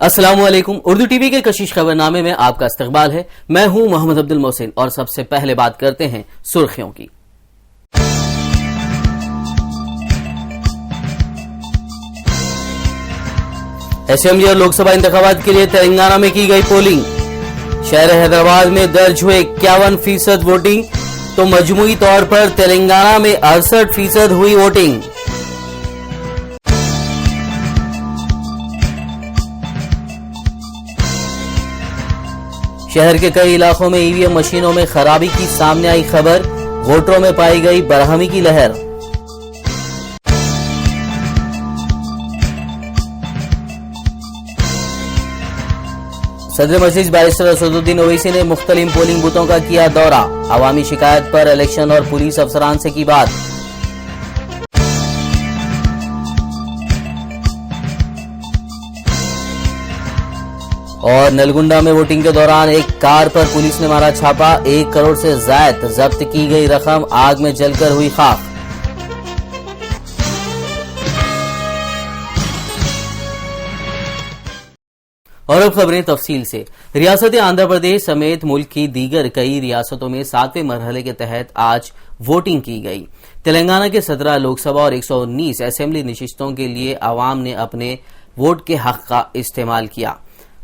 السلام علیکم. Urdu T V کے کشش خبرنامے میں آپ کا استقبال ہے. میں ہوں محمد عبد المحسن اور سب سے پہلے بات کرتے ہیں سرخیوں کی. اسمبلی اور لوک سبھا انتخابات کے لیے تلنگانہ میں کی گئی پولنگ. شہر حیدرآباد میں درج ہوئے 51% ووٹنگ تو مجموعی طور پر تلنگانہ میں 68% ہوئی ووٹنگ. شہر کے کئی علاقوں میں ای وی ایم مشینوں میں خرابی کی سامنے آئی خبر. ووٹروں میں پائی گئی برہمی کی لہر. صدر مجلس بیرسٹر اسدالدین اویسی نے مختلف پولنگ بوتھوں کا کیا دورہ. عوامی شکایت پر الیکشن اور پولیس افسران سے کی بات. اور نلگنڈا میں ووٹنگ کے دوران ایک کار پر پولیس نے مارا چھاپا. 1 کروڑ سے زائد ضبط کی گئی رقم آگ میں جل کر ہوئی خاک. اور اب خبریں تفصیل سے. ریاست آندھرا پردیش سمیت ملک کی دیگر کئی ریاستوں میں 7ویں مرحلے کے تحت آج ووٹنگ کی گئی. تلنگانہ کے 17 لوک سبھا اور 119 اسمبلی نشستوں کے لیے عوام نے اپنے ووٹ کے حق کا استعمال کیا.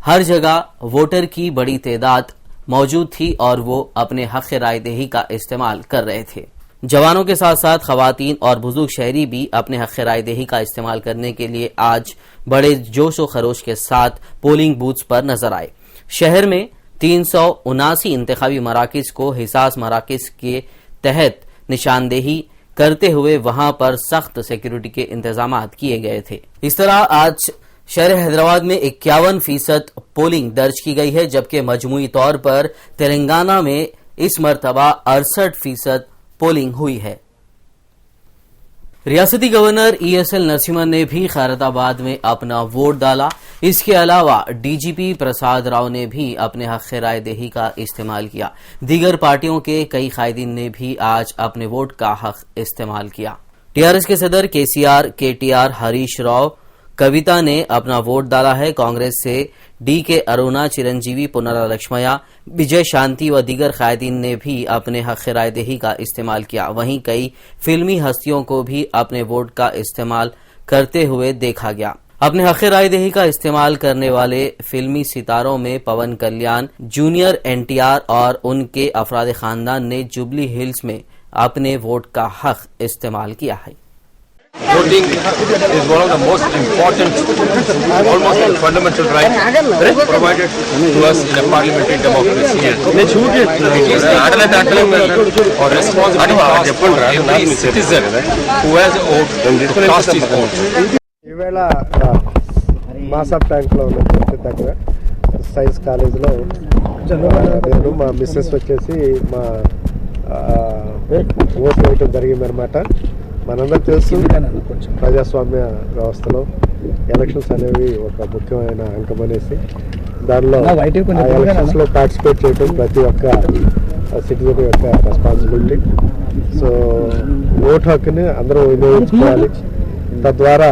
ہر جگہ ووٹر کی بڑی تعداد موجود تھی اور وہ اپنے حق رائے دہی کا استعمال کر رہے تھے. جوانوں کے ساتھ ساتھ خواتین اور بزرگ شہری بھی اپنے حق رائے دہی کا استعمال کرنے کے لیے آج بڑے جوش و خروش کے ساتھ پولنگ بوتھز پر نظر آئے. شہر میں 379 انتخابی مراکز کو حساس مراکز کے تحت نشاندہی کرتے ہوئے وہاں پر سخت سیکیورٹی کے انتظامات کیے گئے تھے. اس طرح آج شہر حیدرآباد میں 51% پولنگ درج کی گئی ہے، جبکہ مجموعی طور پر تلنگانہ میں اس مرتبہ 68% پولنگ ہوئی ہے. ریاستی governor E S L Narasimhan نے بھی خیرت آباد میں اپنا ووٹ ڈالا. اس کے علاوہ ڈی جی پی پرساد راؤ نے بھی اپنے حق رائے دہی کا استعمال کیا. دیگر پارٹیوں کے کئی قائدین نے بھی آج اپنے ووٹ کا حق استعمال کیا. ٹی آر ایس کے صدر کے سی آر، کے ٹی آر، ہریش راؤ، کویتا نے اپنا ووٹ ڈالا ہے. کانگریس سے ڈی کے ارونا، چرنجیوی، پنرا لکشمیا، وجے شانتی و دیگر قائدین نے بھی اپنے حق رائے دہی کا استعمال کیا. وہیں کئی فلمی ہستیوں کو بھی اپنے ووٹ کا استعمال کرتے ہوئے دیکھا گیا. اپنے حق رائے دہی کا استعمال کرنے والے فلمی ستاروں میں پون کلیان، جونیئر این ٹی آر اور ان کے افراد خاندان نے جوبلی ہلز میں اپنے ووٹ کا حق استعمال کیا ہے. Voting is one of the most important, almost a fundamental right provided to us in a parliamentary democracy. It is the or responsibility of every citizen who has a vote to cast his vote. ఈవేళ మాసాప్ ట్యాంక్లో ఉన్న దగ్గర science కాలేజీలో నేను మా missus వచ్చేసి మా vote వేయటం జరిగిందనమాట. మనందరూ తెలుసు ప్రజాస్వామ్య వ్యవస్థలో ఎలక్షన్స్ అనేవి ఒక ముఖ్యమైన అంకం అనేసి, దానిలో ఎలక్షన్స్ లో పార్టిసిపేట్ చేయడం ప్రతి ఒక్క సిటిజన్ యొక్క రెస్పాన్సిబిలిటీ. సో ఓటు హక్కుని అందరూ వినియోగించుకోవాలి. తద్వారా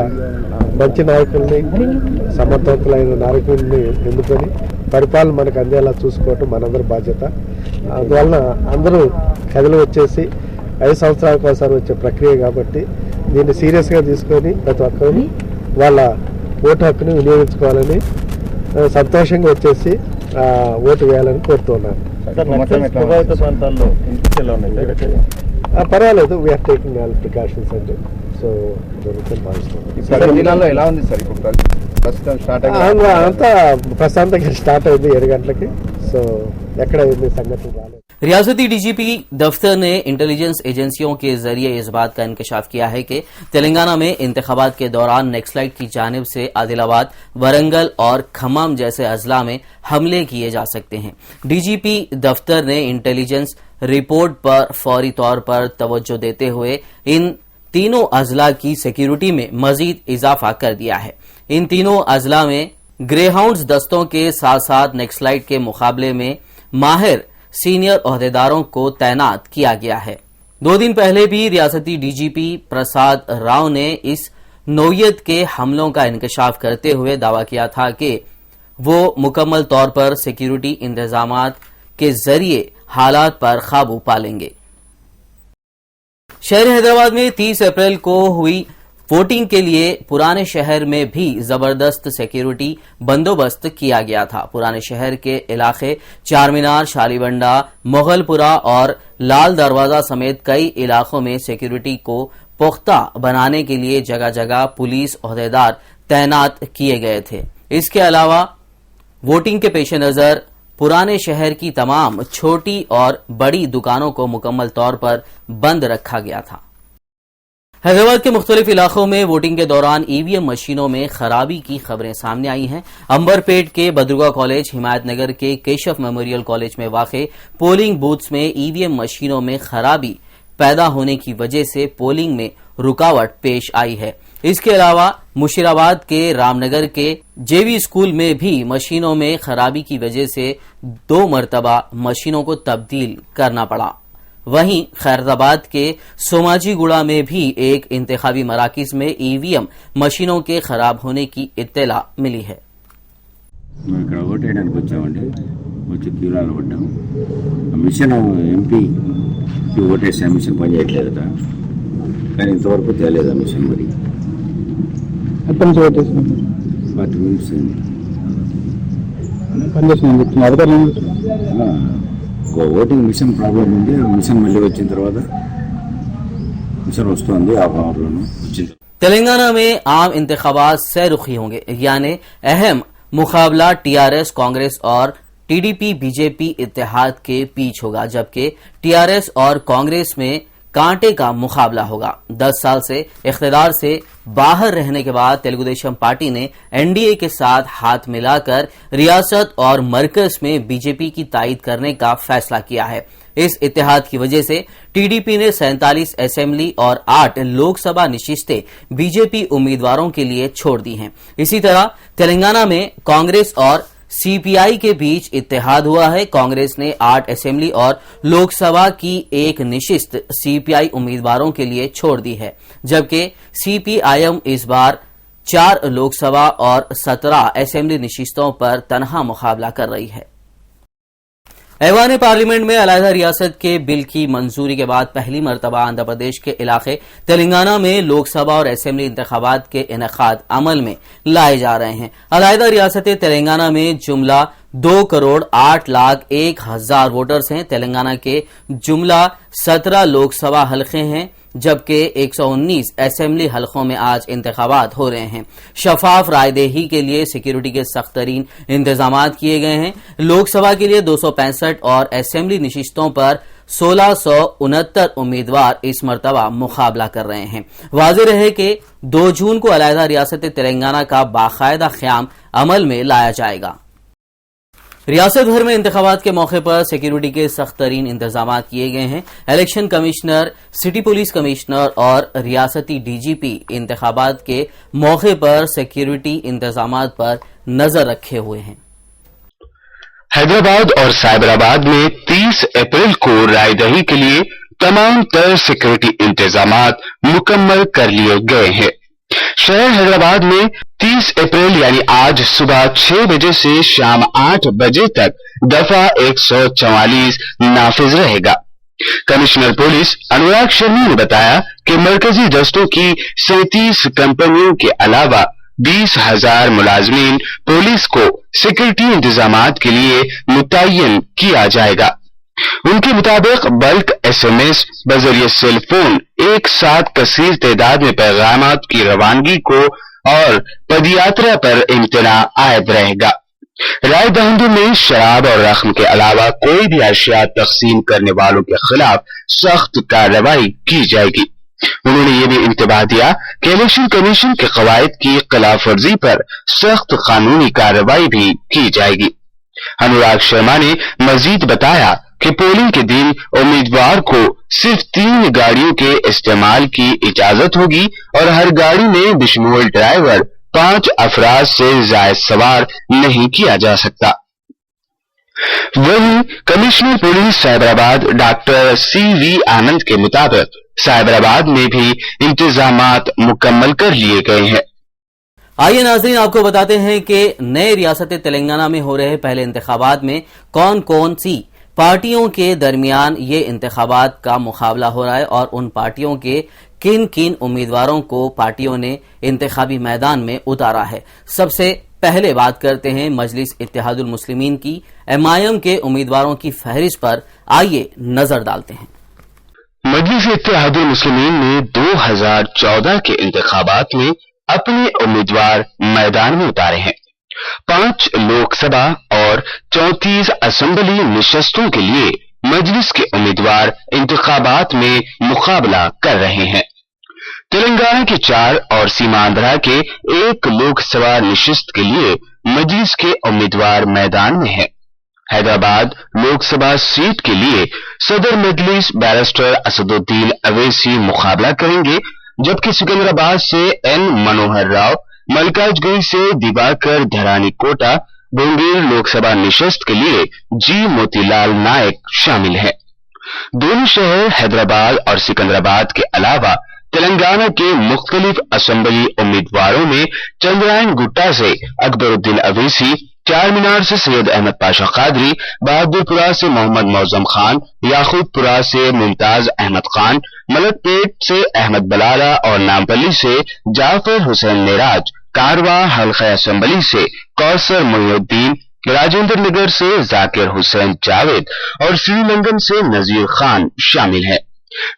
మంచి నాయకుల్ని, సమర్థవంతులైన నాయకుల్ని ఎన్నుకొని పరిపాలన మనకు అందేలా చూసుకోవటం మనందరి బాధ్యత. అందువలన అందరూ కథలు వచ్చేసి 5 సంవత్సరాలకు ఒకసారి వచ్చే ప్రక్రియ కాబట్టి దీన్ని సీరియస్గా తీసుకొని ప్రతి ఒక్కరు వాళ్ళ ఓటు హక్కుని వినియోగించుకోవాలని, సంతోషంగా వచ్చేసి ఓటు వేయాలని కోరుతున్నాను. పర్వాలేదు, వీఆర్ టేకింగ్ ఆల్ ప్రికాషన్స్ అండి. సో జరుగుతుంది భావిస్తున్నాను. ఎలా ఉంది సార్ ఇప్పుడు అంతా ప్రశాంతంగా స్టార్ట్ అయింది 7 గంటలకి. సో ఎక్కడ ఏమి సంగతి రాలేదు. ریاستی ڈی جی پی دفتر نے انٹیلیجنس ایجنسیوں کے ذریعے اس بات کا انکشاف کیا ہے کہ تلنگانہ میں انتخابات کے دوران نیکسلائٹ کی جانب سے عادل آباد، ورنگل اور کھمم جیسے اضلاع میں حملے کیے جا سکتے ہیں. ڈی جی پی دفتر نے انٹیلیجنس رپورٹ پر فوری طور پر توجہ دیتے ہوئے ان تینوں اضلاع کی سیکیورٹی میں مزید اضافہ کر دیا ہے. ان تینوں اضلاع میں گرے ہاؤنڈز دستوں کے ساتھ ساتھ نیکسلائٹ کے مقابلے میں ماہر سینئر عہدیداروں کو تعینات کیا گیا ہے. 2 دن پہلے بھی ریاستی ڈی جی پی پرساد راؤ نے اس نوعیت کے حملوں کا انکشاف کرتے ہوئے دعویٰ کیا تھا کہ وہ مکمل طور پر سیکیورٹی انتظامات کے ذریعے حالات پر قابو پا لیں گے۔ شہر حیدرآباد میں 30 اپریل کو ہوئی ووٹنگ کے لیے پرانے شہر میں بھی زبردست سیکیورٹی بندوبست کیا گیا تھا۔ پرانے شہر کے علاقے چار مینار، شالی بنڈا، مغل پورہ اور لال دروازہ سمیت کئی علاقوں میں سیکیورٹی کو پختہ بنانے کے لیے جگہ جگہ پولیس عہدیدار تعینات کیے گئے تھے۔ اس کے علاوہ ووٹنگ کے پیش نظر پرانے شہر کی تمام چھوٹی اور بڑی دکانوں کو مکمل طور پر بند رکھا گیا تھا۔ حیدرآباد کے مختلف علاقوں میں ووٹنگ کے دوران ای وی ایم مشینوں میں خرابی کی خبریں سامنے آئی ہیں۔ امبر پیٹ کے بدرگا کالج، حمایت نگر کے کیشف میموریل کالج میں واقع پولنگ بوتھس میں ای وی ایم مشینوں میں خرابی پیدا ہونے کی وجہ سے پولنگ میں رکاوٹ پیش آئی ہے۔ اس کے علاوہ مشیرآباد کے رام نگر کے جے وی اسکول میں بھی مشینوں میں خرابی کی وجہ سے 2 مرتبہ مشینوں کو تبدیل کرنا پڑا۔ وہیں خیرآباد کے سوماجی گڑا میں بھی ایک انتخابی مراکز میں ای وی ایم مشینوں کے خراب ہونے کی اطلاع ملی ہے۔ ఇక్కడ ఓటేయడానికి వచ్చామండి, వచ్చి క్యూలాలో పడ్డాము. మిషన్ ఎంపీకి ఓటేసే మిషన్ పనిచేయట్లేదట, కానీ ఇంతవరకు తేలేదు ఆ మిషన్. మరి ఎప్పటి నుంచి ఓటేసినారు? 40 మినిట్స్ పనిచేసిన అధికారులు ఓటింగ్ మిషన్ ప్రాబ్లం ఉంది. ఆ మిషన్ మళ్ళీ వచ్చిన తర్వాత మిషన్ వస్తుంది హాఫ్ అన్ అవర్లోనూ వచ్చింది. تلنگانہ میں عام انتخابات سہ رخی ہوں گے، یعنی اہم مقابلہ ٹی آر ایس، کانگریس اور T D P B J P اتحاد کے بیچ ہوگا، جبکہ ٹی آر ایس اور کانگریس میں کانٹے کا مقابلہ ہوگا۔ 10 سال سے اقتدار سے باہر رہنے کے بعد تیلگو دیشم پارٹی نے این ڈی اے کے ساتھ ہاتھ ملا کر ریاست اور مرکز میں بی جے پی کی تائید کرنے کا فیصلہ کیا ہے۔ اس اتحاد کی وجہ سے ٹی ڈی پی نے 47 اسمبلی اور 8 لوک سبھا نشستیں بی جے پی امیدواروں کے لیے چھوڑ دی ہیں۔ اسی طرح تلنگانہ میں کانگریس اور سی پی آئی کے بیچ اتحاد ہوا ہے۔ کانگریس نے 8 اسمبلی اور لوک سبھا کی ایک نشست سی پی آئی امیدواروں کے لیے چھوڑ دی ہے، جبکہ سی پی آئی ایم اس بار 4 لوک سبھا اور 17 اسمبلی نشستوں پر تنہا مقابلہ کر رہی ہے۔ ایوان پارلیمنٹ میں علیحدہ ریاست کے بل کی منظوری کے بعد پہلی مرتبہ آندھرا پردیش کے علاقے تلنگانہ میں لوک سبھا اور اسمبلی انتخابات کے انعقاد عمل میں لائے جا رہے ہیں۔ علیحدہ ریاست تلنگانہ میں جملہ 2,08,01,000 ووٹرز ہیں۔ تلنگانہ کے جملہ 17 لوک سبھا حلقے ہیں، جبکہ 119 اسمبلی حلقوں میں آج انتخابات ہو رہے ہیں۔ شفاف رائے دہی کے لیے سیکیورٹی کے سخت ترین انتظامات کیے گئے ہیں۔ لوک سبھا کے لیے 265 اور اسمبلی نشستوں پر 1669 امیدوار اس مرتبہ مقابلہ کر رہے ہیں۔ واضح رہے کہ 2 جون کو علیحدہ ریاست تلنگانہ کا باقاعدہ قیام عمل میں لایا جائے گا۔ ریاست بھر میں انتخابات کے موقع پر سیکیورٹی کے سخت ترین انتظامات کیے گئے ہیں۔ Election commissioner, city police commissioner اور ریاستی ڈی جی پی انتخابات کے موقع پر سیکیورٹی انتظامات پر نظر رکھے ہوئے ہیں۔ حیدرآباد اور سائبرآباد میں 30 اپریل کو رائے دہی کے لیے تمام تر سیکورٹی انتظامات مکمل کر لیے گئے ہیں۔ شہر حیدرآباد میں 30 اپریل یعنی آج صبح 6 بجے سے شام 8 بجے تک دفعہ 144 نافذ رہے گا۔ کمشنر پولیس انوراگ شرما نے بتایا کہ مرکزی دستوں کی 37 کمپنیوں کے علاوہ 20,000 ملازمین پولیس کو سیکورٹی انتظامات کے لیے متعین کیا جائے گا۔ ان کے مطابق بلک ایس ایم ایس بذریعہ سیل فون ایک ساتھ کثیر تعداد میں پیغامات کی روانگی کو اور پدیاترا پر امتناع عائد رہے گا۔ رائے دہندوں میں شراب اور رقم کے علاوہ کوئی بھی اشیاء تقسیم کرنے والوں کے خلاف سخت کارروائی کی جائے گی۔ انہوں نے یہ بھی انتباہ دیا کہ الیکشن کمیشن کے قواعد کی خلاف ورزی پر سخت قانونی کارروائی بھی کی جائے گی۔ انوراگ شرما نے مزید بتایا کہ پولنگ کے دن امیدوار کو صرف 3 گاڑیوں کے استعمال کی اجازت ہوگی اور ہر گاڑی میں بشمول ڈرائیور 5 افراد سے زائد سوار نہیں کیا جا سکتا۔ وہیں کمشنر پولیس سائبرآباد ڈاکٹر سی وی آنند کے مطابق سائبرآباد میں بھی انتظامات مکمل کر لیے گئے ہیں۔ آئیے ناظرین آپ کو بتاتے ہیں کہ نئے ریاست تلنگانہ میں ہو رہے پہلے انتخابات میں کون کون سی پارٹیوں کے درمیان یہ انتخابات کا مقابلہ ہو رہا ہے اور ان پارٹیوں کے کن کن امیدواروں کو پارٹیوں نے انتخابی میدان میں اتارا ہے۔ سب سے پہلے بات کرتے ہیں مجلس اتحاد المسلمین کی MIM کے امیدواروں کی فہرست پر، آئیے نظر ڈالتے ہیں۔ مجلس اتحاد المسلمین نے 2014 کے انتخابات میں اپنے امیدوار میدان میں اتارے ہیں۔ 5 لوک سبھا اور 34 اسمبلی نشستوں کے لیے مجلس کے امیدوار انتخابات میں مقابلہ کر رہے ہیں۔ تلنگانہ کے 4 اور سیماندھرا کے 1 لوک سبھا نشست کے لیے مجلس کے امیدوار میدان میں ہیں۔ حیدرآباد لوک سبھا سیٹ کے لیے صدر مجلس بیرسٹر اسد الدین اویسی مقابلہ کریں گے، جبکہ سکندرآباد سے N منوہر راؤ، ملکاج گری سے دیواکر دھرانی کوٹا، بونگیر لوک سبھا نشست کے لیے G موتی لال نائک شامل ہیں۔ دونوں شہر حیدرآباد اور سکندرآباد کے علاوہ تلنگانہ کے مختلف اسمبلی امیدواروں میں چندرائن گٹا سے اکبر الدین اویسی، چار مینار سے سید احمد پاشا قادری، بہادر پورہ سے محمد معظم خان، یاقوت پورہ سے ممتاز احمد خان، ملک پیٹ سے احمد بلالہ اور نامپلی سے جعفر حسین معراج، کارواں حلقہ اسمبلی سے کوثر محی الدین، راجندر نگر سے ذاکر حسین جاوید اور سری لنگن سے نذیر خان شامل ہیں،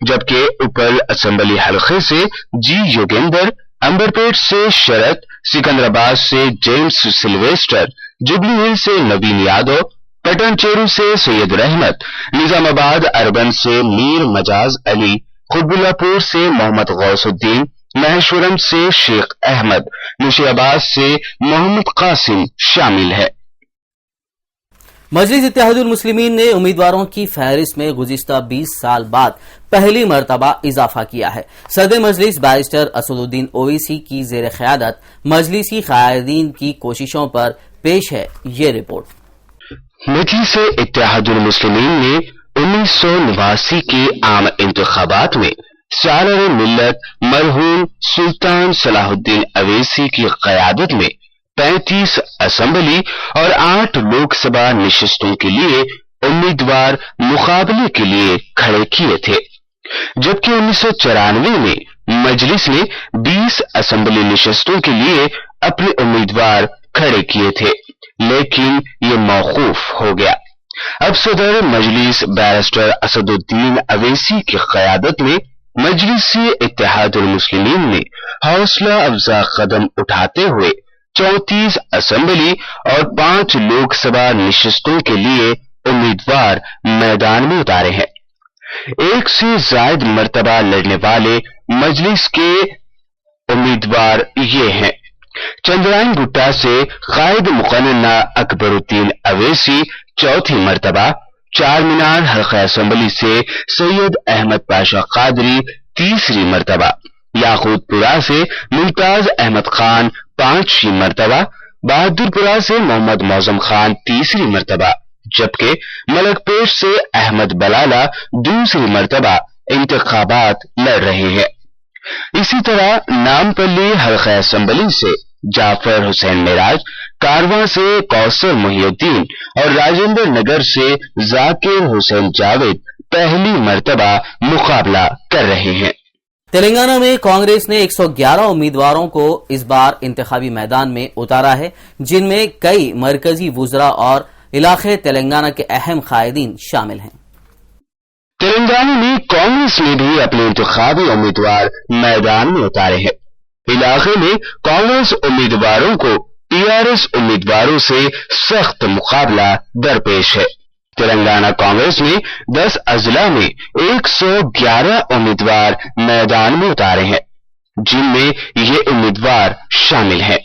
جبکہ اوپر اسمبلی حلقے سے جی یوگیندر، امبرپیٹ سے شرت، سکندرآباد سے جیمز سلویسٹر، جبلی ہل سے نوین یادو، پٹن چیرو سے سید رحمت، نظام آباد اربن سے میر مجاز علی، قطب اللہ پور سے محمد غوث الدین، مہیشورم سے شیخ احمد، نشی آباد سے محمد قاسم شامل ہے۔ مجلس اتحاد المسلمین نے امیدواروں کی فہرست میں گزشتہ 20 سال بعد پہلی مرتبہ اضافہ کیا ہے۔ صدر مجلس بیرسٹر اسد الدین اویسی کی زیر قیادت مجلسی قائدین کی کوششوں پر پیش ہے یہ رپورٹ۔ مجلس اتحاد المسلمین نے 1989 کے عام انتخابات میں سالار ملت مرحوم سلطان صلاح الدین اویسی کی قیادت میں 35 اسمبلی اور 8 لوک سبھا نشستوں کے لیے امیدوار مقابلے کے لیے کھڑے کیے تھے، جبکہ 1994 میں مجلس نے 20 اسمبلی نشستوں کے لیے اپنے امیدوار کھڑے کیے تھے، لیکن یہ موقوف ہو گیا۔ اب صدر مجلس بیرسٹر اسد الدین اویسی کی قیادت میں مجلسی اتحاد المسلمین نے حوصلہ افزا قدم اٹھاتے ہوئے 34 اسمبلی اور 5 لوک سبھا نشستوں کے لیے امیدوار میدان میں اتارے ہیں۔ 1 سے زائد مرتبہ لڑنے والے مجلس کے امیدوار یہ ہیں: چندرائن گٹا سے قائد مقننہ اکبر الدین اویسی 4تھی مرتبہ، چار مینار حلقہ اسمبلی سے سید احمد پاشا قادری 3ری مرتبہ، یاقوت پورہ سے ممتاز احمد خان 5ویں مرتبہ، بہادر پورہ سے محمد معظم خان 3ری مرتبہ، جبکہ ملک پیٹ سے احمد بلالہ 2ری مرتبہ انتخابات لڑ رہے ہیں۔ اسی طرح نامپلی حلقہ اسمبلی سے جعفر حسین معراج، کارواں سے کوثر محی الدین اور راجندر نگر سے ذاکر حسین جاوید پہلی مرتبہ مقابلہ کر رہے ہیں۔ تلنگانہ میں کانگریس نے 111 امیدواروں کو اس بار انتخابی میدان میں اتارا ہے، جن میں کئی مرکزی وزراء اور علاقے تلنگانہ کے اہم قائدین شامل ہیں۔ تلنگانہ میں کانگریس نے بھی اپنے انتخابی امیدوار میدان میں اتارے ہیں۔ علاقے میں کانگریس امیدواروں کو TRS امیدواروں سے سخت مقابلہ درپیش ہے۔ تلنگانہ کانگریس نے 10 اضلاع میں 111 امیدوار میدان میں اتارے ہیں، جن میں یہ امیدوار شامل ہیں: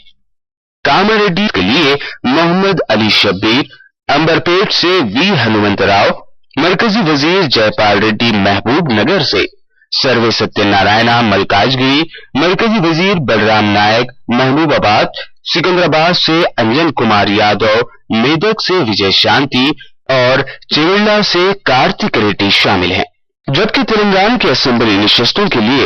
کاماریڈی کے لیے محمد علی شبیر، امبرپیٹ سے وی ہنمنت راؤ، مرکزی وزیر جے پال ریڈی محبوب نگر سے سروے ستیہ نارائنا ملکاج گری، مرکزی وزیر بلرام نائک محبوب آباد، سکندرآباد سے انجن کمار یادو، میدک سے وجے شانتی اور چیولہ سے کارتک ریڈی شامل ہیں، جبکہ تلنگانہ کے اسمبلی نشستوں کے لیے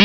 T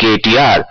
KTR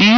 T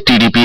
TDP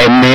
MA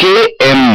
KM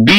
B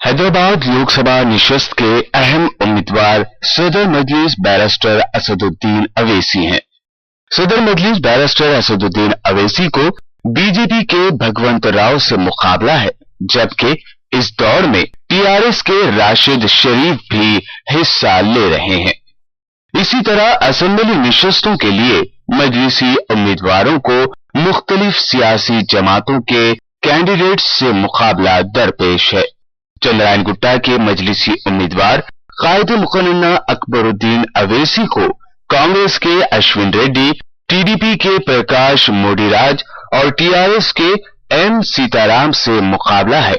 Hyderabad Lok Sabha نشست کے اہم امیدوار صدر مجلس بیرسٹر اسد الدین اویسی ہیں. صدر مجلس بیرسٹر اسد الدین اویسی کو بی جے پی کے بھگونت راؤ سے مقابلہ ہے، جبکہ اس دوڑ میں ٹی آر ایس کے راشد شریف بھی حصہ لے رہے ہیں. اسی طرح اسمبلی نشستوں کے لیے مجلسی امیدواروں کو مختلف سیاسی جماعتوں کے کینڈیڈیٹس سے مقابلہ درپیش ہے. چندرائن گٹا کے مجلسی امیدوار قائد مقننہ اکبر الدین اویسی کو کانگریس کے اشون ریڈی، ٹی ڈی پی کے پرکاش موڈی راج اور ٹی آر ایس کے ایم سیتارام سے مقابلہ ہے.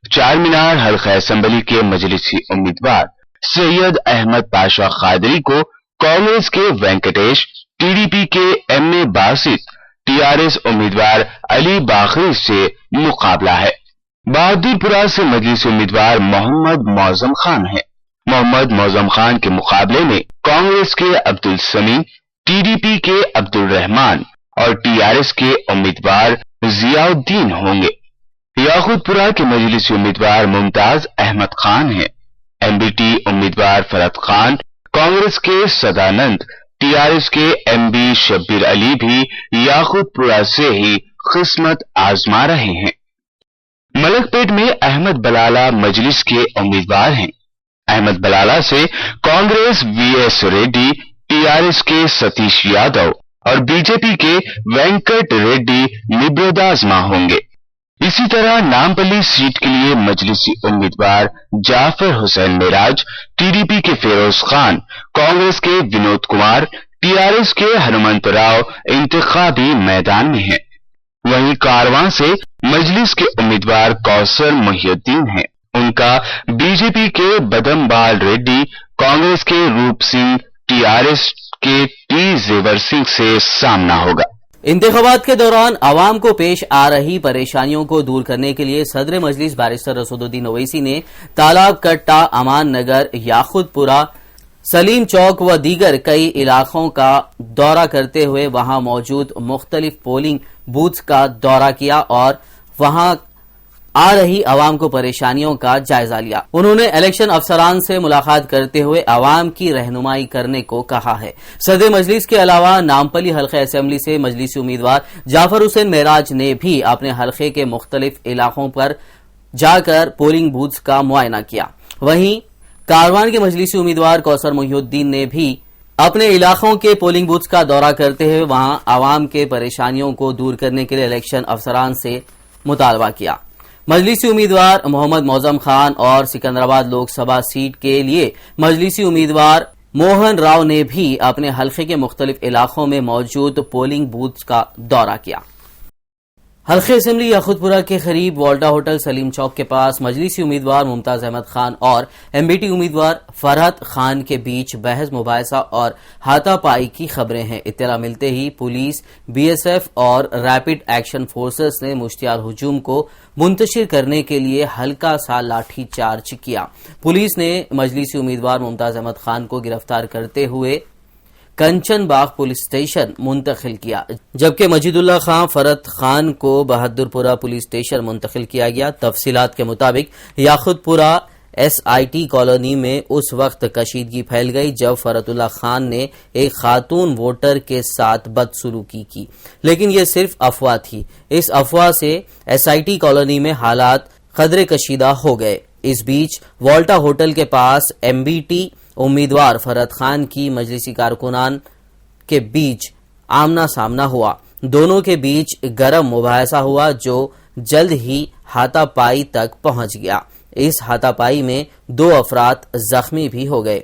چار مینار حلقہ اسمبلی کے مجلسی امیدوار سید احمد پاشا قادری کو کانگریس کے وینکٹیش، ٹی ڈی پی کے ایم اے باسط، ٹی آر ایس امیدوار علی باقری سے مقابلہ ہے. بہادر پورہ سے مجلسی امیدوار محمد معظم خان ہیں. محمد معظم خان کے مقابلے میں کانگریس کے عبد السمیع، ٹی ڈی پی کے عبد الرحمان اور ٹی آر ایس کے امیدوار ضیاء الدین ہوں گے. یاقوت پورہ کے مجلسی امیدوار ممتاز احمد خان ہیں. ایم بی ٹی امیدوار فرد خان، کانگریس کے سدانند، ٹی آر ایس کے ایم بی شبیر علی بھی یاقوت پورہ سے ہی قسمت آزما رہے ہیں. ملک پیٹ میں احمد بلالہ مجلس کے امیدوار ہیں. احمد بلالہ سے Congress V S Reddy, T R S کے ستیش یادو اور بی جے پی کے وینکٹ ریڈی نبردازما ہوں گے. اسی طرح نامپلی سیٹ کے لیے مجلسی امیدوار جعفر حسین معراج، ٹی ڈی پی کے فیروز خان، کانگریس کے Vinod Kumar, T R S کے ہنمنت راؤ انتخابی میدان میں ہیں. وہیں کارواں سے مجلس کے امیدوار کوثر محی الدین ہیں. ان کا بی جے پی کے بدم بال ریڈی، کانگریس کے روپ سنگھ، ٹی آر ایس کے ٹی زیور سنگھ سے سامنا ہوگا. انتخابات کے دوران عوام کو پیش آ رہی پریشانیوں کو دور کرنے کے لیے صدر مجلس بیرسٹر اسد الدین اویسی نے تالاب کٹا، امان نگر، یاقوت پورہ، سلیم چوک و دیگر کئی علاقوں کا دورہ کرتے ہوئے وہاں موجود مختلف پولنگ بوتھس کا دورہ کیا اور وہاں آ رہی عوام کو پریشانیوں کا جائزہ لیا. انہوں نے الیکشن افسران سے ملاقات کرتے ہوئے عوام کی رہنمائی کرنے کو کہا ہے. صدر مجلس کے علاوہ نامپلی حلقہ اسمبلی سے مجلسی امیدوار جعفر حسین معراج نے بھی اپنے حلقے کے مختلف علاقوں پر جا کر پولنگ بوتھس کا معائنہ کیا. وہیں کاروان کے مجلسی امیدوار کوثر محی الدین نے بھی اپنے علاقوں کے پولنگ بوتھس کا دورہ کرتے ہوئے وہاں عوام کے پریشانیوں کو دور کرنے کے لیے الیکشن افسران سے مطالبہ کیا. مجلسی امیدوار محمد معظم خان اور سکندرآباد لوک سبھا سیٹ کے لیے مجلسی امیدوار موہن راؤ نے بھی اپنے حلقے کے مختلف علاقوں میں موجود پولنگ بوتھس کا دورہ کیا. حلقہ اسمبلی یاقوت پورہ کے قریب والٹا ہوٹل سلیم چوک کے پاس مجلسی امیدوار ممتاز احمد خان اور ایم بی ٹی امیدوار فرحت خان کے بیچ بحث مباحثہ اور ہاتھا پائی کی خبریں ہیں. اطلاع ملتے ہی پولیس، بی ایس ایف اور ریپڈ ایکشن فورسز نے مشتعل ہجوم کو منتشر کرنے کے لیے ہلکا سا لاٹھی چارج کیا. پولیس نے مجلسی امیدوار ممتاز احمد خان کو گرفتار کرتے ہوئے کنچن باغ پولیس اسٹیشن منتقل کیا، جبکہ مجید اللہ خان فرحت خان کو بہادر پورہ پولیس اسٹیشن منتقل کیا گیا. تفصیلات کے مطابق یاقوت پورہ ایس آئی ٹی کالونی میں اس وقت کشیدگی پھیل گئی جب فرحت اللہ خان نے ایک خاتون ووٹر کے ساتھ بدسلوکی کی، لیکن یہ صرف افواہ تھی. اس افواہ سے ایس آئی ٹی کالونی میں حالات قدرے کشیدہ ہو گئے. اس بیچ والٹا ہوٹل کے پاس ایم بی ٹی امیدوار فرحت خان کی مجلسی کارکنان کے بیچ آمنا سامنا ہوا. دونوں کے بیچ گرم مباحثہ ہوا جو جلد ہی ہاتھا پائی تک پہنچ گیا. اس ہاتھا پائی میں 2 افراد زخمی بھی ہو گئے.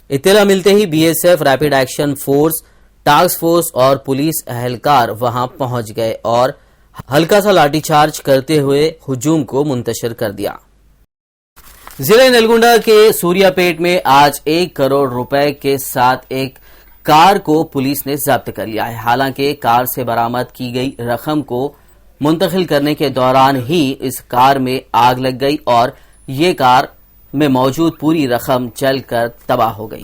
اطلاع ملتے ہی B S F, rapid action force, task force اور پولیس اہلکار وہاں پہنچ گئے اور ہلکا سا لاٹھی چارج کرتے ہوئے ہجوم کو منتشر کر دیا. ضلع نلگنڈا کے سوریا پیٹ میں آج 1 کروڑ روپے کے ساتھ ایک کار کو پولیس نے ضبط کر لیا ہے. حالانکہ کار سے برآمد کی گئی رقم کو منتقل کرنے کے دوران ہی اس کار میں آگ لگ گئی اور یہ کار میں موجود پوری رقم جل کر تباہ ہو گئی.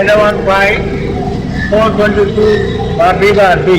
115422/B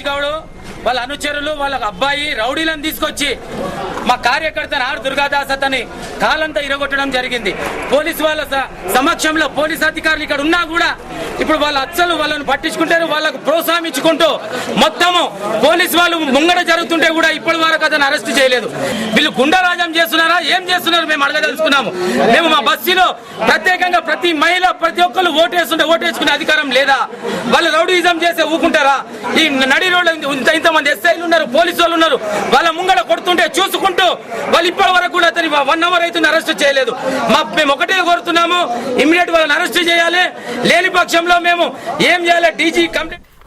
గౌడు వాళ్ళ అనుచరులు వాళ్ళ అబ్బాయి రౌడీలను తీసుకొచ్చి మా కార్యకర్త ఆర్ దుర్గాదాస్ అతని కాలంతా ఇరగొట్టడం జరిగింది. పోలీసు వాళ్ళ సమక్షంలో పోలీసు అధికారులు ఇక్కడ ఉన్నా కూడా ఇప్పుడు వాళ్ళ అచ్చలు వాళ్ళని పట్టించుకుంటారు, వాళ్ళకు ప్రోత్సాహించుకుంటూ మొత్తము పోలీసు వాళ్ళు ముంగడ జరుగుతుంటే కూడా ఇప్పటి వరకు అతను అరెస్ట్ చేయలేదు. వీళ్ళు గుండారాజం చేస్తున్నారా, ఏం చేస్తున్నారు మేము అడగదలుచుకున్నాము. మేము మా బస్సులో ప్రత్యేకంగా ప్రతి మహిళ ప్రతి ఒక్కరు ఓటేస్తుంటే ఓటేసుకునే అధికారం లేదా? వాళ్ళు రౌడీజం చేస్తే ఊకుంటారా? ఈ నడి రోడ్లు ఇంతమంది ఎస్ఐలు ఉన్నారు, పోలీసు వాళ్ళు ఉన్నారు, వాళ్ళ ముంగడ కొడుతుంటే చూసుకుంటూ వాళ్ళు ఇప్పటి వరకు కూడా అతని 1 అవర్ అవుతుంది అరెస్ట్ చేయలేదు. మేము ఒకటే కోరుతున్నాము, ఇమ్మీడియట్ వాళ్ళని అరెస్ట్ చేయాలి, లేని పక్షంలో మేము ఏం చేయాలి? DG complaint.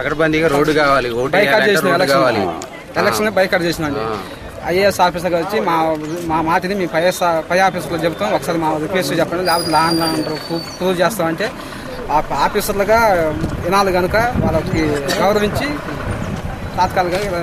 అగరబందీగా రోడ్డు కావాలి, ఓటు కావాలి, ఎలక్షన్ బైకాట్ చేసినండి। ఐఏఎస్ ఆఫీసర్ వచ్చి మా మాటిని మీ పై ఆఫీసర్లో చెబుతాం, ఒకసారి మా రిక్వెస్ట్ చెప్పండి, లేకపోతే లాండ్ ప్రూవ్ చేస్తామంటే ఆఫీసర్లుగా వినాలి కనుక వాళ్ళకి గౌరవించి తాత్కాలికంగా।